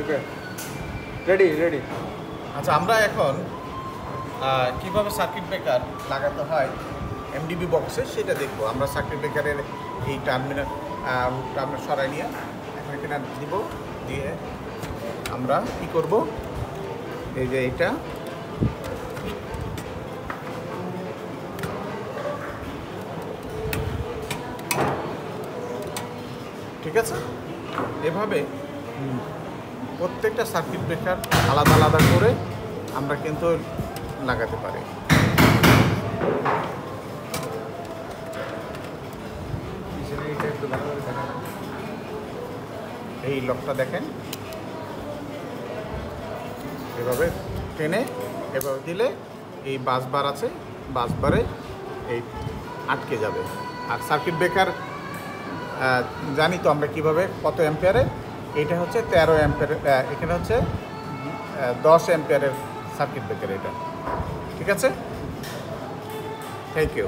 Okay ready ready. আচ্ছা, আমরা এখন কিভাবে সার্কিট ব্রেকার লাগাতে হয় এমডিবি বক্সে সেটা দেখবো। আমরা সার্কিট ব্রেকারের এই টার্মিনাল আমরা সরাই নিয়ে এখন এখানে দিব, দিয়ে আমরা কি করব, এই যে এটা ঠিক আছে, এভাবে প্রত্যেকটা সার্কিট ব্রেকার আলাদা আলাদা করে আমরা কিন্তু লাগাতে পারি। এই লকটা দেখেন, এভাবে টেনে এভাবে দিলে এই বাসবার আছে, বাসবারে এই আটকে যাবে। আর সার্কিট ব্রেকার জানি তো আমরা কিভাবে কত অ্যাম্পিয়ারে, এইটা হচ্ছে 13 অ্যাম্পিয়ার, এখানে হচ্ছে 10 অ্যাম্পিয়ারের সার্কিট ব্রেকার এটা। ঠিক আছে, থ্যাংক ইউ।